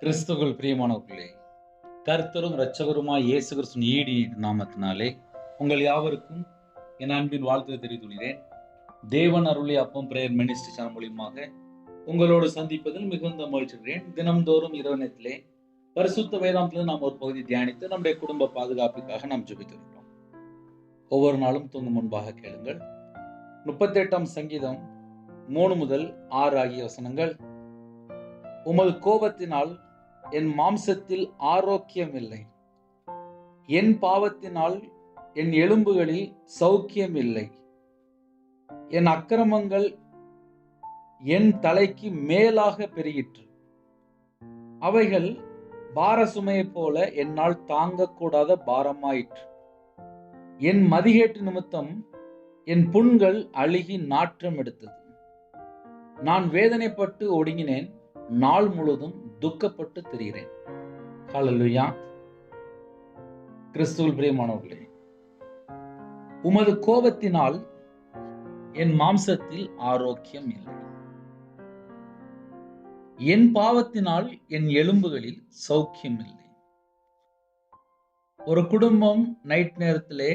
கிறிஸ்துவுக்குள் பிரியமானவர்களே, கர்த்தரும் இரட்சகருமாய் இயேசு கிறிஸ்துவின் ஈடு நாமத்தினாலே உங்கள் யாவருக்கும் என் அன்பின் வாழ்த்துக்களை தெரிவித்துள்ளேன். தேவன் அருளிய அப்பம் பிரேயர் மினிஸ்ட்ரி சேனல் மூலியமாக உங்களோடு சந்திப்பதில் மிகுந்த மகிழ்ச்சிகிறேன். தினம்தோறும் இரவு நேரத்திலே பரிசுத்த வேதாந்தத்தில் நாம் ஒரு பகுதி தியானித்து நம்முடைய குடும்ப பாதுகாப்புக்காக நாம் ஜெபித்திருக்கிறோம். ஒவ்வொரு நாளும் தூங்கும் முன்பாக கேளுங்கள். 38ஆம் சங்கீதம் 3 முதல் 6 ஆகிய வசனங்கள். உமது கோபத்தினால் என் மாம்சத்தில் ஆரோக்கியம் இல்லை, என் பாவத்தினால் என் எலும்புகளில் சௌக்கியம் இல்லை. என் அக்கிரமங்கள் என் தலைக்கு மேலாக பெருகிற்று, அவைகள் பாரசுமையைப் போல என்னால் தாங்கக்கூடாத பாரமாயிற்று. என் மதிகேட்டு நிமித்தம் என் புண்கள் அழுகி நாற்றம் எடுத்தது. நான் வேதனைப்பட்டு ஒடுங்கினேன், நாள் முழுதும் துக்கப்பட்டு திரிகிறேன். ஹல்லேலூயா. கிறிஸ்துவில் பிரியமானவர்களே, உமது கோபத்தினால் என் மாம்சத்தில் ஆரோக்கியம் இல்லை, என் பாவத்தினால் என் எலும்புகளில் சௌக்கியம் இல்லை. ஒரு குடும்பம் நைட் நேரத்திலே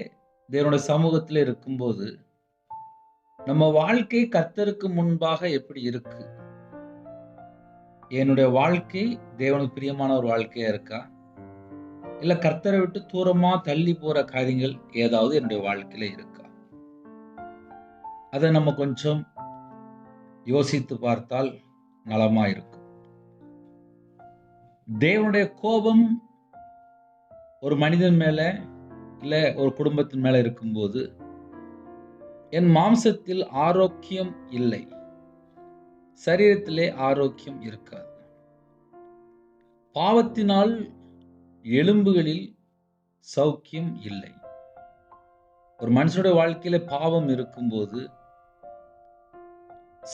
தேவனுடைய சமூகத்திலே இருக்கும்போது நம்ம வாழ்க்கை கர்த்தருக்கு முன்பாக எப்படி இருக்கு? என்னுடைய வாழ்க்கை தேவனுக்கு பிரியமான ஒரு வாழ்க்கையா இருக்கா, இல்ல கர்த்தரை விட்டு தூரமா தள்ளி போற காரியங்கள் ஏதாவது என்னுடைய வாழ்க்கையில இருக்கா? அதை நம்ம கொஞ்சம் யோசித்து பார்த்தால் நலமா இருக்கும். தேவனுடைய கோபம் ஒரு மனிதன் மேல இல்ல ஒரு குடும்பத்தின் மேல இருக்கும்போது என் மாம்சத்தில் ஆரோக்கியம் இல்லை, சரீரத்திலே ஆரோக்கியம் இருக்காது. பாவத்தினால் எலும்புகளில் சௌக்கியம் இல்லை. ஒரு மனுஷனுடைய வாழ்க்கையில பாவம் இருக்கும்போது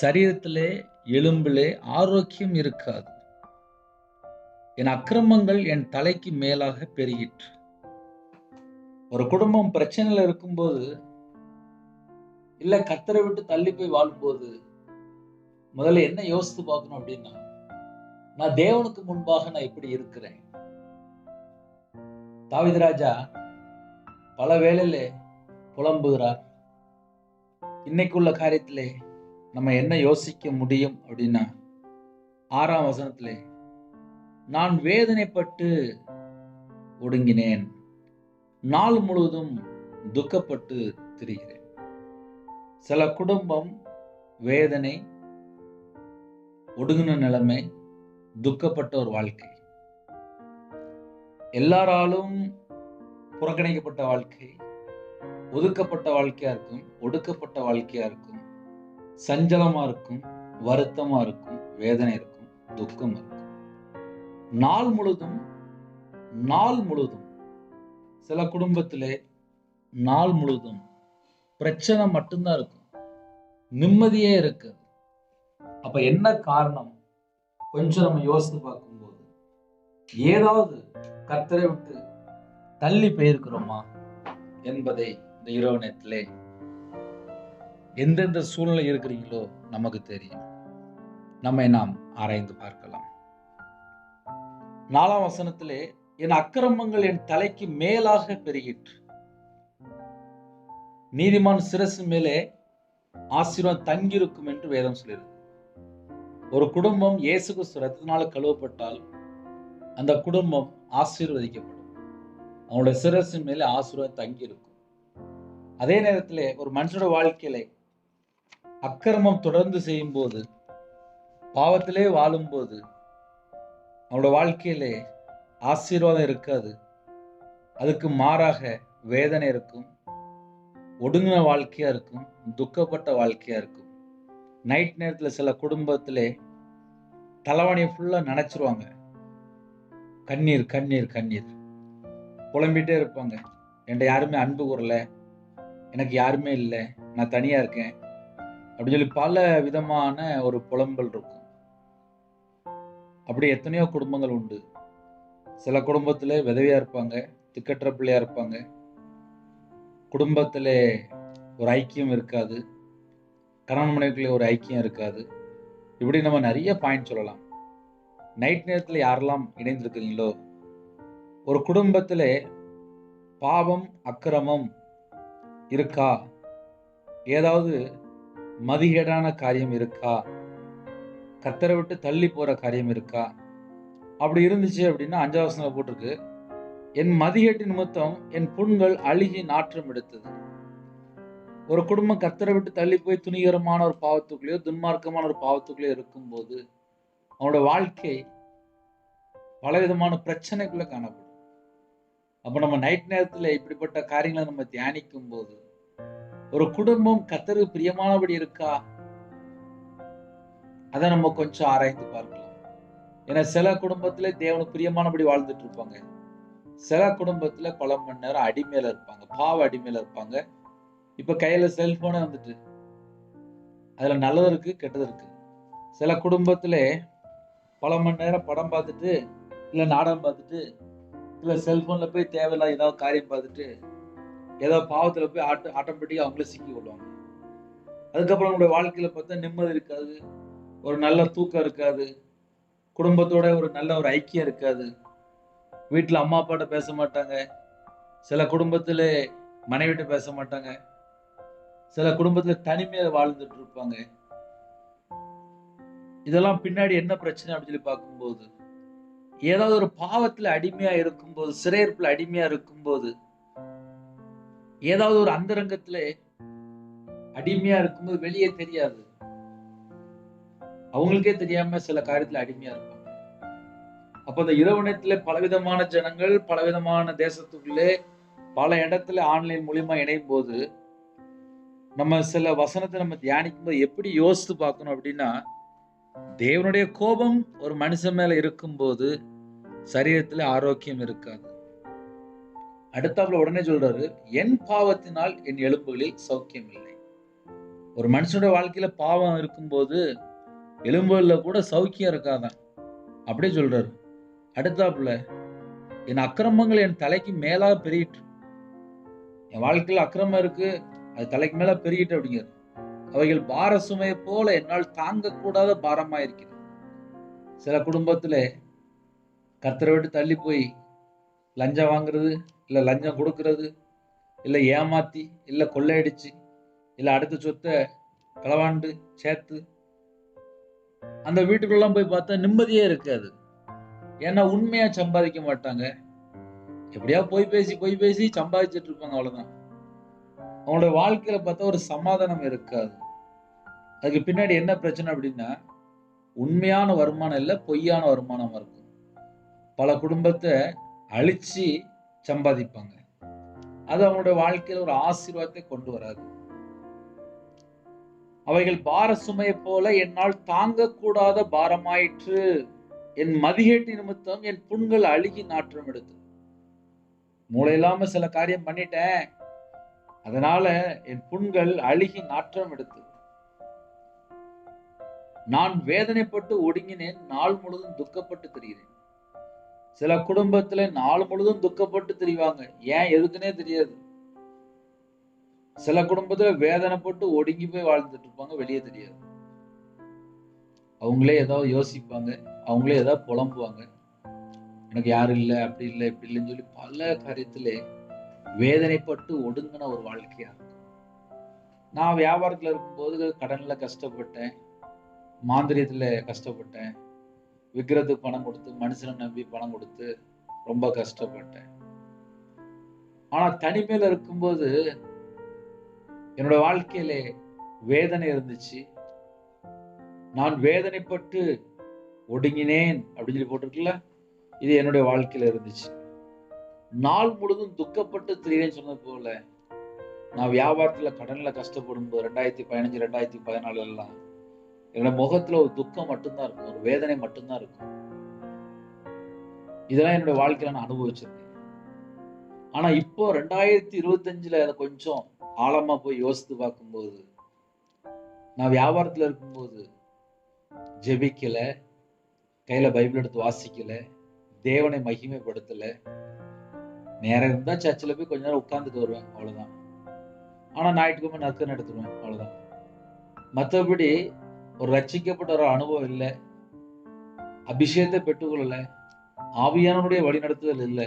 சரீரத்திலே எலும்பிலே ஆரோக்கியம் இருக்காது. என் அக்கிரமங்கள் என் தலைக்கு மேலாக பெருகிற்று. ஒரு குடும்பம் பிரச்சனையில இருக்கும்போது இல்ல கர்த்தரை விட்டு தள்ளி போய் வாழும்போது முதல்ல என்ன யோசித்து பார்க்கணும் அப்படின்னா, நான் தேவனுக்கு முன்பாக நான் எப்படி இருக்கிறேன்? தாவீது ராஜா பல வேளையில புலம்புகிறார். இன்னைக்குள்ள காரியத்திலே நம்ம என்ன யோசிக்க முடியும் அப்படின்னா, 6ஆம் வசனத்திலே நான் வேதனைப்பட்டு ஒடுங்கினேன், நாள் முழுவதும் துக்கப்பட்டு திரிகிறேன். சில குடும்பம் வேதனை, ஒடுங்கின நிலைமை, துக்கப்பட்ட ஒரு வாழ்க்கை, எல்லாராலும் புறக்கணிக்கப்பட்ட வாழ்க்கை, ஒதுக்கப்பட்ட வாழ்க்கையா இருக்கும், ஒடுக்கப்பட்ட வாழ்க்கையா இருக்கும், சஞ்சலமா இருக்கும், வருத்தமா இருக்கும், வேதனை இருக்கும், துக்கம் இருக்கும். நாள் முழுதும் சில குடும்பத்திலே நாள் முழுதும் பிரச்சனை மட்டும்தான் இருக்கும், நிம்மதியே இருக்கு. அப்ப என்ன காரணம்? கொஞ்சம் நம்ம யோசித்து பார்க்கும்போது ஏதாவது கர்த்தரை விட்டு தள்ளி போயிருக்கிறோமா என்பதை இந்த இரவு நேரத்திலே எந்தெந்த சூழ்நிலை இருக்கிறீங்களோ நமக்கு தெரியும். நம்மை நாம் ஆராய்ந்து பார்க்கலாம். 4ஆம் வசனத்திலே என் அக்கிரமங்கள் என் தலைக்கு மேலாக பெருகிற்று. நீதிமான் சிரசு மேலே ஆசீர்வாதம் தங்கியிருக்கும் என்று வேதம் சொல்லியிருக்கு. ஒரு குடும்பம் இயேசு கிறிஸ்து ரத்தத்தினால கழுவப்பட்டால் அந்த குடும்பம் ஆசீர்வதிக்கப்படும். அவனுடைய சிரசின் மேலே ஆசீர்வாதம் தங்கி இருக்கும். அதே நேரத்திலே ஒரு மனுஷனோட வாழ்க்கையில அக்கிரமம் தொடர்ந்து செய்யும் போது, பாவத்திலே வாழும்போது அவனோட வாழ்க்கையிலே ஆசீர்வாதம் இருக்காது. அதுக்கு மாறாக வேதனை இருக்கும், ஒடுங்கின வாழ்க்கையா இருக்கும், துக்கப்பட்ட வாழ்க்கையா இருக்கும். நைட் நேரத்தில் சில குடும்பத்திலே தலைவணியை ஃபுல்லா நினைச்சிருவாங்க. கண்ணீர் கண்ணீர் கண்ணீர் புலம்பிட்டே இருப்பாங்க. என்கிட்ட யாருமே அன்பு கூறல, எனக்கு யாருமே இல்லை, நான் தனியா இருக்கேன் அப்படின்னு சொல்லி பல விதமான ஒரு புலம்பல் இருக்கும். அப்படி எத்தனையோ குடும்பங்கள் உண்டு. சில குடும்பத்திலே விதவையா இருப்பாங்க, திக்கற்ற பிள்ளையா இருப்பாங்க, குடும்பத்திலே ஒரு ஐக்கியம் இருக்காது, கணவன் மனைவிக்குள்ளே ஒரு ஐக்கியம் இருக்காது. இப்படி நம்ம நிறைய பாயிண்ட் சொல்லலாம். நைட் நேரத்தில் யாரெல்லாம் இணைந்திருக்கிறீங்களோ, ஒரு குடும்பத்திலே பாவம் அக்கிரமம் இருக்கா, ஏதாவது மதிகேடான காரியம் இருக்கா, கர்த்தரை விட்டு தள்ளி போற காரியம் இருக்கா, அப்படி இருந்துச்சு அப்படின்னா 5வது வசனம் போட்டிருக்கு, என் மதிகேட்டு நிமித்தம் என் புண்கள் அழுகி நாற்றம் எடுத்தது. ஒரு குடும்பம் கர்த்தரை விட்டு தள்ளி போய் துணிகரமான ஒரு பாவத்துக்குள்ளேயோ துன்மார்க்கமான ஒரு பாவத்துக்குள்ளேயோ இருக்கும்போது அவனோட வாழ்க்கை பலவிதமான பிரச்சனைக்குள்ள காணப்படும். அப்ப நம்ம நைட் நேரத்துல இப்படிப்பட்ட காரியங்களை நம்ம தியானிக்கும் போது ஒரு குடும்பம் கர்த்தருக்கு பிரியமானபடி இருக்கா, அதை நம்ம கொஞ்சம் ஆராய்ந்து பார்க்கலாம். ஏன்னா சில குடும்பத்துல தேவனுக்கு பிரியமானபடி வாழ்ந்துட்டு இருப்பாங்க, சில குடும்பத்துல பல மணி நேரம் அடிமையில இருப்பாங்க, பாவ அடிமையில இருப்பாங்க. இப்ப கையில செல்போனே வந்துட்டு அதுல நல்லது இருக்கு கெட்டது இருக்கு. சில குடும்பத்துல பல மணி நேரம் படம் பார்த்துட்டு இல்ல நாடகம் பார்த்துட்டு இல்ல செல்போன்ல போய் தேவையில்லாத ஏதாவது காரியம் பார்த்துட்டு ஏதோ பாவத்துல போய் ஆட்டோமேட்டிக்கா அவங்களே சிக்கி கொள்வாங்க. அதுக்கப்புறம் அவங்களுடைய வாழ்க்கையில பார்த்தா நிம்மதி இருக்காது, ஒரு நல்ல தூக்கம் இருக்காது, குடும்பத்தோட ஒரு நல்ல ஒரு ஐக்கியம் இருக்காது, வீட்டுல அம்மா அப்பாட்ட பேச மாட்டாங்க, சில குடும்பத்துல மனைவிட்ட பேச மாட்டாங்க, சில குடும்பத்துல தனிமையில வாழ்ந்துட்டு இருப்பாங்க. இதெல்லாம் பின்னாடி என்ன பிரச்சனை அப்படின்னு சொல்லி பார்க்கும்போது, ஏதாவது ஒரு பாவத்துல அடிமையா இருக்கும்போது, சிறையிருப்புல அடிமையா இருக்கும்போது, ஏதாவது ஒரு அந்தரங்கத்துல அடிமையா இருக்கும்போது வெளியே தெரியாது, அவங்களுக்கே தெரியாம சில காரியத்துல அடிமையா இருப்பாங்க. அப்ப அந்த இரவு நேரத்துல பலவிதமான ஜனங்கள் பலவிதமான தேசத்துக்குள்ளே பல இடத்துல ஆன்லைன் மூலியமா இணையும் போது நம்ம சில வசனத்தை நம்ம தியானிக்கும் போது எப்படி யோசித்து பார்க்கணும் அப்படின்னா, தேவனுடைய கோபம் ஒரு மனுஷன் மேல இருக்கும்போது சரீரத்துல ஆரோக்கியம் இருக்காது. அடுத்தாப்புல உடனே சொல்றாரு, என் பாவத்தினால் என் எலும்புகளில் சௌக்கியம் இல்லை. ஒரு மனுஷனுடைய வாழ்க்கையில பாவம் இருக்கும்போது எலும்புகள்ல கூட சௌக்கியம் இருக்காதான், அப்படியே சொல்றாரு. அடுத்தாப்புல என் அக்கிரமங்கள் என் தலைக்கு மேலாக பெருகிட்டு, என் வாழ்க்கையில அக்கிரமம் இருக்கு, அது தலைக்கு மேல பெருகிட்டு அப்படிங்கிறது. அவைகள் பார சுமையை போல என்னால் தாங்கக்கூடாத பாரமா இருக்கிறது. சில குடும்பத்துல கர்த்தரை விட்டு தள்ளி போய் லஞ்சம் வாங்குறது, இல்ல லஞ்சம் கொடுக்கறது, இல்ல ஏமாத்தி, இல்ல கொள்ளையடிச்சு, இல்ல அடுத்த சொத்தை களவாண்டு சேர்த்து அந்த வீட்டுக்குள்ள போய் பார்த்தா நிம்மதியே இருக்காது. ஏன்னா உண்மையா சம்பாதிக்க மாட்டாங்க, எப்படியா போய் பேசி சம்பாதிச்சிட்டு இருப்பாங்க, அவ்வளவுதான். அவங்களோட வாழ்க்கையில பார்த்தா ஒரு சமாதானம் இருக்காது. அதுக்கு பின்னாடி என்ன பிரச்சனை அப்படின்னா, உண்மையான வருமானம் இல்ல, பொய்யான வருமானமா இருக்கும். பல குடும்பத்தை அழிச்சு சம்பாதிப்பாங்க, அது அவங்களுடைய வாழ்க்கையில ஒரு ஆசீர்வாதத்தை கொண்டு வராது. அவைகள் பார சுமையை போல என்னால் தாங்கக்கூடாத பாரமாயிற்று, என் மதிகேட்டு நிமித்தம் என் புண்கள் அழுகி நாற்றம் எடுத்து. மூளை இல்லாம சில காரியம் பண்ணிட்டேன், அதனால என் புண்கள் அழுகி நாற்றம் எடுத்து. நான் வேதனைப்பட்டு ஒடுங்கினேன், நாள் முழுதும் துக்கப்பட்டு திரிகிறேன். சில குடும்பத்துல நாள் முழுதும் துக்கப்பட்டு திரிவாங்க, ஏன் எதுக்குன்னே தெரியாது. சில குடும்பத்துல வேதனைப்பட்டு ஒடுங்கி போய் வாழ்ந்துட்டு இருப்பாங்க, வெளியே தெரியாது. அவங்களே ஏதாவது யோசிப்பாங்க, அவங்களே ஏதாவது புலம்புவாங்க, எனக்கு யாரும் இல்லை, அப்படி இல்லை இப்படி இல்லைன்னு சொல்லி பல காரியத்திலே வேதனைப்பட்டு ஒடுங்கின ஒரு வாழ்க்கையா இருக்கும். நான் வியாபாரத்துல இருக்கும்போது கடன்ல கஷ்டப்பட்டேன், மாந்திரியத்துல கஷ்டப்பட்டேன், விக்கிறதுக்கு பணம் கொடுத்து மனுஷனை நம்பி பணம் கொடுத்து ரொம்ப கஷ்டப்பட்டேன். ஆனா தனிமையில இருக்கும்போது என்னோட வாழ்க்கையில வேதனை இருந்துச்சு. நான் வேதனைப்பட்டு ஒடுங்கினேன் அப்படின்னு சொல்லி போட்டிருக்குல்ல, இது என்னுடைய வாழ்க்கையில இருந்துச்சு. நாள் முழுதும் துக்கப்பட்டு திரிகிறேன்னு சொன்னது போல, நான் வியாபாரத்துல கடன்ல கஷ்டப்படும் போது 2015 2014 எல்லாம் என்னோட முகத்துல ஒரு துக்கம் மட்டும்தான் இருக்கும், ஒரு வேதனை மட்டும்தான் இருக்கும். இதெல்லாம் என்னோட வாழ்க்கையில நான் அனுபவிச்சிருக்கேன். ஆனா இப்போ 2025 அதை கொஞ்சம் ஆழமா போய் யோசித்து பார்க்கும்போது, நான் வியாபாரத்துல இருக்கும்போது ஜெபிக்கல, கையில பைபிள் எடுத்து வாசிக்கல, தேவனை மகிமைப்படுத்தல. நேரம் இருந்தா சர்ச்சில் போய் கொஞ்ச நேரம் உட்கார்ந்துட்டு வருவேன், அவ்வளவுதான். ஆனா ஞாயிற்றுக்கிழமை நற்கனை எடுத்துருவேன், அவ்வளவுதான். மற்றபடி ஒரு ரட்சிக்கப்பட்ட ஒரு அனுபவம் இல்லை. அபிஷேகத்தை பெற்றுக்கொள்ளல, ஆவியானவருடைய வழிநடத்துதல் இல்லை,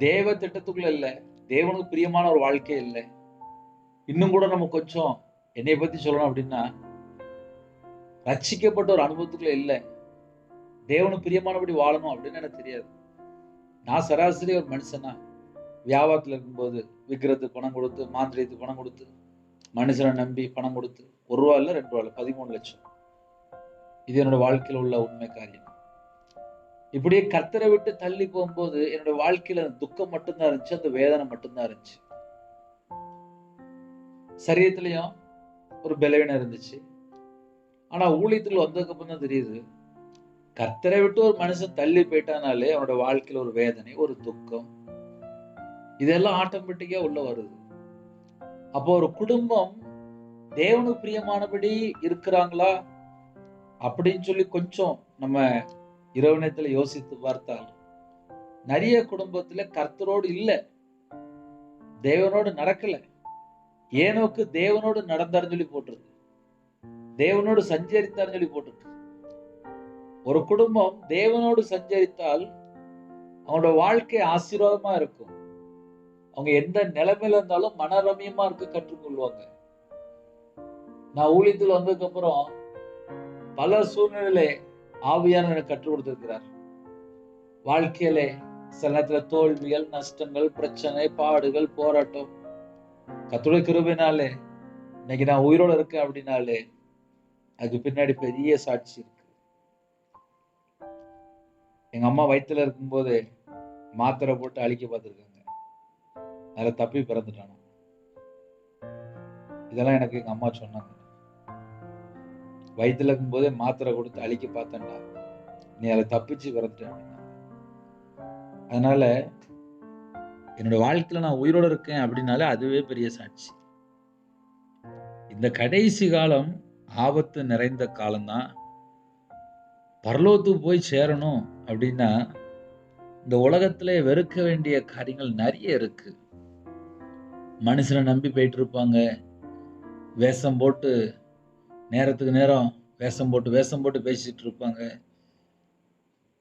தேவ திட்டத்துக்குள்ள இல்லை, தேவனுக்கு பிரியமான ஒரு வாழ்க்கை இல்லை. இன்னும் கூட நம்ம கொஞ்சம் என்னை பத்தி சொல்லணும் அப்படின்னா, ரட்சிக்கப்பட்ட ஒரு அனுபவத்துக்குள்ள இல்லை, தேவனுக்கு பிரியமானபடி வாழணும் அப்படின்னு எனக்கு தெரியாது. நான் சராசரி ஒரு மனுஷனா வியாபாரத்தில் இருக்கும்போது விற்கிறதுக்கு பணம் கொடுத்து, மாந்திரியத்துக்கு பணம் கொடுத்து, மனுஷனை நம்பி பணம் கொடுத்து, ₹1 இல்ல 2 இல்ல 13 லட்சம். இது என்னோட வாழ்க்கையில் உள்ள உண்மை காரியம். இப்படியே கர்த்தரை விட்டு தள்ளி போகும்போது என்னோட வாழ்க்கையில துக்கம் மட்டும்தான் இருந்துச்சு, அந்த வேதனை மட்டும்தான் இருந்துச்சு. சரீரத்திலையும் ஒரு பலவீனம் இருந்துச்சு. ஆனா ஊழியத்துக்குள்ள வந்ததுக்கு அப்புறம் தான் தெரியுது, கர்த்தரை விட்டு ஒரு மனுஷன் தள்ளி போயிட்டானாலே அவனோட வாழ்க்கையில ஒரு வேதனை, ஒரு துக்கம், இதெல்லாம் ஆட்டோமேட்டிக்கா உள்ள வருது. அப்போ ஒரு குடும்பம் தேவனுக்கு பிரியமானபடி இருக்கிறாங்களா அப்படின்னு சொல்லி கொஞ்சம் நம்ம இரவு நேரத்துல யோசித்து பார்த்தால், நிறைய குடும்பத்துல கர்த்தரோடு இல்ல, தேவனோடு நடக்கல. ஏனோக்கு தேவனோடு நடந்தாருன்னு சொல்லி போட்டிருக்கு, தேவனோடு சஞ்சரித்தார்னு சொல்லி போட்டிருக்கு. ஒரு குடும்பம் தேவனோடு சஞ்சரித்தால் அவங்களோட வாழ்க்கை ஆசீர்வாதமா இருக்கும். அவங்க எந்த நிலைமையில இருந்தாலும் மனரமியமா இருக்க கற்றுக்கொள்வாங்க. நான் ஊழியத்தில் வந்ததுக்கு அப்புறம் பல சூழ்நிலையில ஆவியானவர் எனக்கு கற்றுக் கொடுத்திருக்கிறார். வாழ்க்கையிலே சில நேரத்துல தோல்விகள், நஷ்டங்கள், பிரச்சனை, பாடுகள், போராட்டம், கர்த்தருடைய கிருபையினாலே இன்னைக்கு நான் உயிரோட இருக்கேன் அப்படின்னாலே அதுக்கு பின்னாடி பெரிய சாட்சி இருக்கு. எங்க அம்மா வயித்துல இருக்கும்போது மாத்திரை போட்டு அழிக்க பார்த்திருக்காங்க, அதுல தப்பி பிறந்துட்டானோ. இதெல்லாம் எனக்கு எங்க அம்மா சொன்னாங்க. வயித்துல இருக்கும்போதே மாத்திரை கொடுத்து அழிக்க பார்த்தேன்டா, நீ அதை தப்பிச்சு பிறந்துட்ட அப்படின்னா. அதனால என்னோட வாழ்க்கையில நான் உயிரோட இருக்கேன் அப்படின்னாலே அதுவே பெரிய சாட்சி. இந்த கடைசி காலம் ஆபத்து நிறைந்த காலம்தான். பரலோகத்துக்கு போய் சேரணும் அப்படின்னா இந்த உலகத்திலே வெறுக்க வேண்டிய காரியங்கள் நிறைய இருக்கு. மனுஷனை நம்பி போயிட்டு இருப்பாங்க, வேஷம் போட்டு நேரத்துக்கு நேரம் வேஷம் போட்டு பேசிட்டு இருப்பாங்க.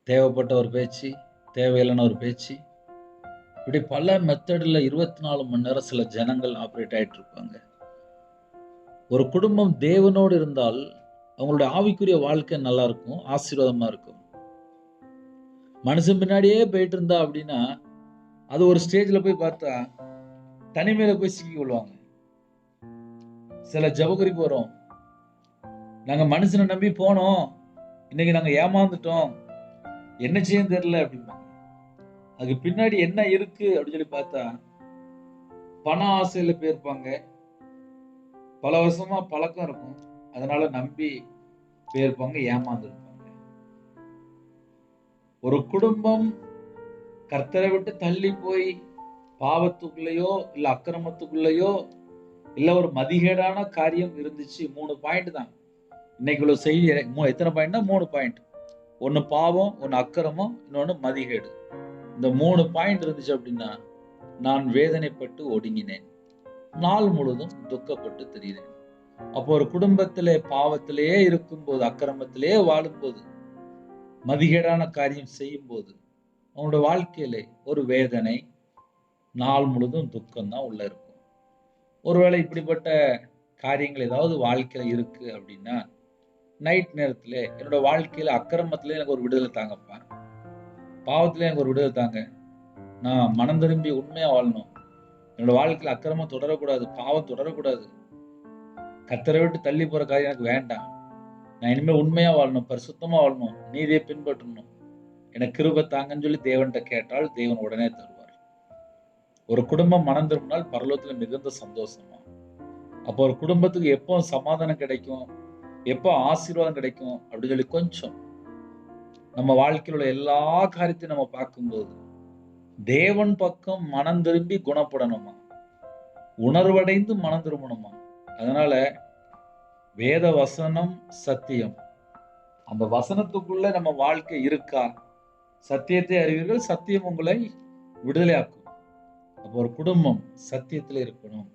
தேவைப்பட்ட ஒரு பேச்சு, தேவையில்லைன்னு ஒரு பேச்சு, இப்படி பல மெத்தடில் 24 மணி நேரம் சில ஜனங்கள் ஆப்ரேட் ஆயிட்டு இருப்பாங்க. ஒரு குடும்பம் தேவனோடு இருந்தால் அவங்களுடைய ஆவிக்குரிய வாழ்க்கை நல்லா இருக்கும், ஆசீர்வாதமா இருக்கும். மனுஷன் பின்னாடியே போயிட்டு இருந்தா அப்படின்னா அது ஒரு ஸ்டேஜ்ல போய் பார்த்தா தனிமையில போய் சிக்கி கொள்வாங்க. சில ஜபகுறிப்பு வரும், நாங்க மனுஷனை நம்பி போனோம், இன்னைக்கு நாங்க ஏமாந்துட்டோம், என்ன செய்ய தெரியல அப்படிம்பாங்க. அதுக்கு பின்னாடி என்ன இருக்கு அப்படின்னு சொல்லி பார்த்தா பண ஆசையில போயிருப்பாங்க, பல வருஷமா பழக்கம் இருக்கும், அதனால நம்பி போயிருப்பாங்க, ஏமாந்துருப்பாங்க. ஒரு குடும்பம் கர்த்தரை விட்டு தள்ளி போய் பாவத்துக்குள்ளேயோ இல்ல அக்கிரமத்துக்குள்ளேயோ இல்ல ஒரு மதிகேடான காரியம் இருந்துச்சு. 3 பாயிண்ட் தான் இன்னைக்கு உள்ள செய்தி. எத்தனை பாயிண்ட்னா 3 பாயிண்ட். ஒன்னு பாவம், ஒன்னு அக்கிரமம், இன்னொன்னு மதிகேடு. இந்த 3 பாயிண்ட் இருந்துச்சு அப்படின்னா நான் வேதனைப்பட்டு ஒடுங்கினேன், நாள் முழுதும் துக்கப்பட்டு தெரிகிறேன். அப்போ ஒரு குடும்பத்திலே பாவத்திலேயே இருக்கும்போது, அக்கிரமத்திலேயே வாழும்போது, மதிகேடான காரியம் செய்யும் போது அவங்களோட வாழ்க்கையிலே ஒரு வேதனை, நாள் முழுதும் துக்கம் தான் உள்ள இருக்கும். ஒருவேளை இப்படிப்பட்ட காரியங்கள் ஏதாவது வாழ்க்கையில இருக்கு அப்படின்னா நைட் நேரத்துல என்னோட வாழ்க்கையில அக்கிரமத்துல எனக்கு ஒரு விடுதலை தாங்கப்பா, பாவத்துல எனக்கு ஒரு விடுதலை தாங்க, நான் மனம் திரும்பி உண்மையா வாழணும், என்னோட வாழ்க்கையில அக்கிரமம் தொடரக்கூடாது, பாவம் தொடரக்கூடாது, கர்த்தரை விட்டு தள்ளி போற காரியம் எனக்கு வேண்டாம், நான் இனிமே உண்மையா வாழணும், பரிசுத்தமா வாழணும், நீதியை பின்பற்றணும், எனக்கு கிருபை தாங்கன்னு சொல்லி தேவன்கிட்ட கேட்டால் தேவன் உடனே தருவார். ஒரு குடும்பம் மனம் திரும்பினால் பரலோகத்துல மிகுந்த சந்தோஷமா. அப்போ ஒரு குடும்பத்துக்கு எப்போ சமாதானம் கிடைக்கும், எப்போ ஆசீர்வாதம் கிடைக்கும் அப்படின்னு சொல்லி கொஞ்சம் நம்ம வாழ்க்கையில் உள்ள எல்லா காரியத்தையும் நம்ம பார்க்கும்போது தேவன் பக்கம் மனம் திரும்பி குணப்படணுமா, உணர்வடைந்து மனம் திரும்பணுமா. அதனால வேத வசனம் சத்தியம், அந்த வசனத்துக்குள்ள நம்ம வாழ்க்கை இருக்கா, சத்தியத்தை அறிவீர்கள், சத்தியம் உங்களை விடுதலையாக்கும். அப்போ ஒரு குடும்பம் சத்தியத்தில் இருக்கணும்.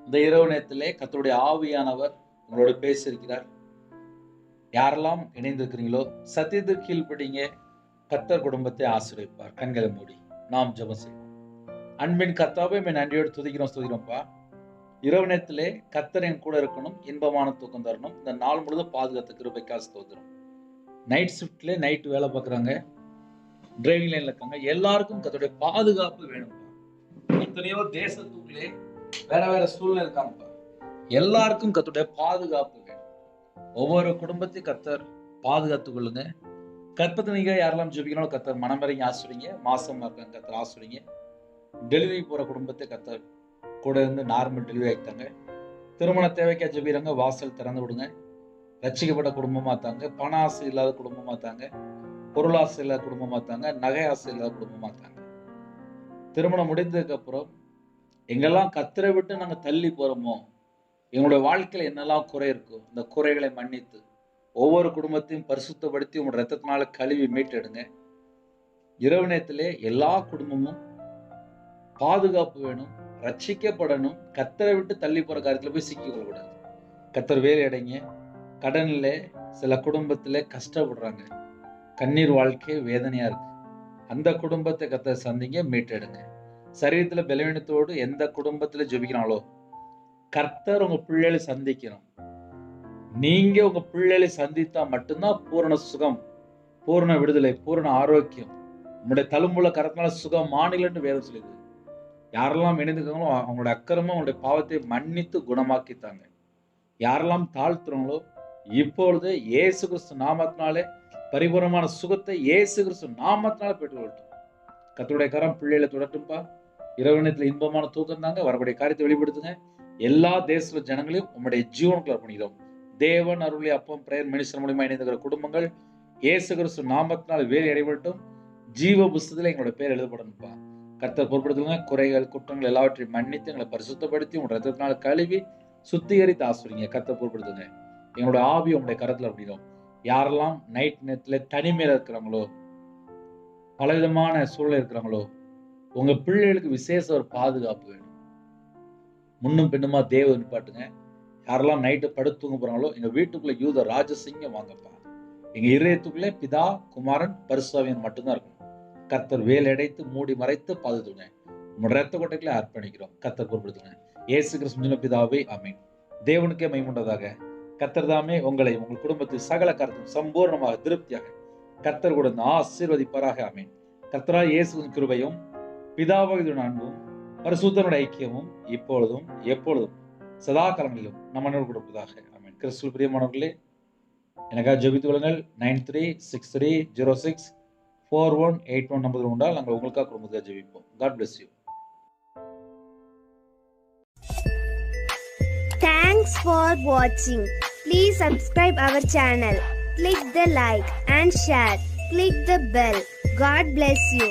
இந்த இரவு நேரத்திலே கர்த்தருடைய ஆவியானவர் உங்களோடு பேசியிருக்கிறார். யாரெல்லாம் இணைந்திருக்கிறீங்களோ சத்தியத்திற்கு கீழ்ப்படிங்க. கர்த்தர் குடும்பத்தை ஆசீர்வதிப்பார். கண்களை மூடி நாம் ஜெபம் செய்வோம். அன்பின் கர்த்தாவே, நன்றியோடு துதிக்கிறோம்ப்பா. இரவு நேரத்திலே கர்த்தர் என் கூட இருக்கணும், இன்பமான தூக்கம் தரணும், இந்த நாள் முழுவதும் பாதுகாத்து கிருபைக்காக ஸ்தோத்திரம். நைட் ஷிஃப்ட்ல நைட் வேலை பார்க்குறாங்க, டிரைவிங் லைன்ல இருக்காங்க, எல்லாருக்கும் கர்த்தருடைய பாதுகாப்பு வேணும்ப்பா. எத்தனையோ தேசத்துக்குள்ளே வேற வேற சூழ்நிலை இருக்காங்கப்பா, எல்லாருக்கும் கர்த்தருடைய பாதுகாப்பு வேணும். ஒவ்வொரு குடும்பத்தையும் கர்த்தர் பாதுகாத்துக் கொள்ளுங்க. கர்ப்பத்தை நீங்க யாரெல்லாம் ஜெபிக்கணும் கர்த்தர் மனமிறங்கி ஆசிரியங்க. மாசமா இருக்காங்க கர்த்தர் ஆசிரியங்க. டெலிவரி போற குடும்பத்தை கர்த்தர் கூட இருந்து நார்மல் டெலிவரி ஆகிட்டாங்க. திருமண தேவைக்கா ஜெபிக்கிறாங்க, வாசல் திறந்து விடுங்க. ரட்சிக்கப்பட்ட குடும்பமா தாங்க, பண ஆசை இல்லாத குடும்பமா தாங்க, பொருளாசை இல்லாத குடும்பமா தாங்க, நகை ஆசை இல்லாத குடும்பமா தாங்க. திருமணம் முடிந்ததுக்கு அப்புறம் எங்கெல்லாம் கர்த்தரை விட்டு நாங்க தள்ளி போறோமோ, எங்களுடைய வாழ்க்கையில என்னெல்லாம் குறை இருக்கோ அந்த குறைகளை மன்னித்து ஒவ்வொரு குடும்பத்தையும் பரிசுத்தப்படுத்தி உங்களோட ரத்தத்தினால கழுவி மீட்டெடுங்க. இரவு நேரத்திலே எல்லா குடும்பமும் பாதுகாப்பு வேணும், ரட்சிக்கப்படணும். கர்த்தரை விட்டு தள்ளி போற காரியத்துல போய் சிக்கிக் கொள்ளக்கூடாது. கர்த்தர் வேலை அடைங்க. கடன்ல சில குடும்பத்துல கஷ்டப்படுறாங்க, கண்ணீர் வாழ்க்கை வேதனையா இருக்கு. அந்த குடும்பத்தை கர்த்தர் சந்திங்க, மீட்டெடுங்க. சரீரத்துல பலவீனத்தோடு எந்த குடும்பத்துல ஜெபிக்கிறாங்களோ கர்த்தர் உங்க பிள்ளைகளை சந்திக்கணும். நீங்க உங்க பிள்ளைகளை சந்தித்தா மட்டும்தான் பூரண சுகம், பூரண விடுதலை, பூரண ஆரோக்கியம். உங்களுடைய தழும்புல கரத்தினால சுகம் மாநிலன்னு வேதம் சொல்லுது. யாரெல்லாம் இணைந்துக்காங்களோ அவங்களுடைய அக்கிரமம் அவங்களுடைய பாவத்தை மன்னித்து குணமாக்கித்தாங்க. யாரெல்லாம் தாழ்த்துறாங்களோ இப்பொழுது இயேசு கிறிஸ்து நாமத்தினாலே பரிபூர்ணமான சுகத்தை இயேசு கிறிஸ்து நாமத்தினால பெற்றுக்கொள்ளட்டும். கர்த்தருடைய கரம் பிள்ளைகளை தொடட்டும்பா. இரவு நேரத்தில் இன்பமான தூக்கம் தாங்க. வரக்கூடிய காரியத்தை வெளிப்படுத்துங்க. எல்லா தேச ஜனங்களையும் உங்களுடைய ஜீவனுக்குள்ள அர்ப்பணிக்கிறோம். தேவன் அருளை அப்பம் பிரேயர் மினிஸ்டர் மூலமா இணைந்துகிற குடும்பங்கள் இயேசு கிறிஸ்து நாமத்தினால் வேலை அடைபட்டும். ஜீவ புஸ்தகத்துல எங்களோட பேர் எழுதப்படணும்ப்பா. கர்த்தர் பொறுப்படுத்துங்க. குறைகள் குற்றங்கள் எல்லாவற்றையும் மன்னித்து எங்களை பரிசுத்தப்படுத்தி உங்க ரத்தத்தினால கழுவி சுத்திகரித்து ஆசிரியங்க. கர்த்தர் பொறுப்படுத்துங்க. எங்களோட ஆவி உங்களுடைய கரத்துல அப்படிடும். யாரெல்லாம் நைட் நேரத்துல தனிமையில இருக்கிறாங்களோ, பலவிதமான சூழல் இருக்கிறாங்களோ, உங்க பிள்ளைகளுக்கு விசேஷ ஒரு பாதுகாப்பு வேணும். முன்னும் பின்னுமா தேவ நிப்பாட்டுங்க. யாரெல்லாம் நைட்டு படுத்து தூங்க போறாங்களோ எங்க வீட்டுக்குள்ள யூத ராஜசிங்கம் வாங்கப்பா. எங்க இதயத்துக்குள்ளே பிதா குமாரன் பரிசுத்தாவியன் மட்டும்தான் இருக்கணும். கர்த்தர் வேலை அடைத்து மூடி மறைத்து பாதுகாத்துங்க. உங்களோட ரத்த கொட்டைகளை அர்ப்பணிக்கிறோம். கர்த்தர் பொறுப்படுத்துங்க. இயேசு கிறிஸ்து பிதாவே ஆமென். தேவனுக்கே மகிமையுண்டதாக. கர்த்தர் தாமே உங்களை உங்கள் குடும்பத்தில் சகல கருத்தும் சம்பூர்ணமாக திருப்தியாக கர்த்தர் கூட ஆசீர்வதிப்பாராக. ஆமென். கர்த்தராகிய இயேசுவின் கிருபையும் பிதாவாகிய அன்பும் பரிசுத்தனுடைய ஐக்கியமும் இப்பொழுதும் எப்பொழுதும் சதா காலங்களிலும் நம்ம கொடுப்பதாக. ஆமென். கிறிஸ்துவில் பிரியமானவர்களே, எனக்காக ஜெபித்துக் கொள்ளுங்கள். 9363064181 நம்பர் உண்டால் நாங்கள் உங்களுக்காக குடும்பத்தை ஜெபிப்போம். God bless you. Thanks for watching. Please subscribe our channel. Click the like and share. Click the bell. God bless you.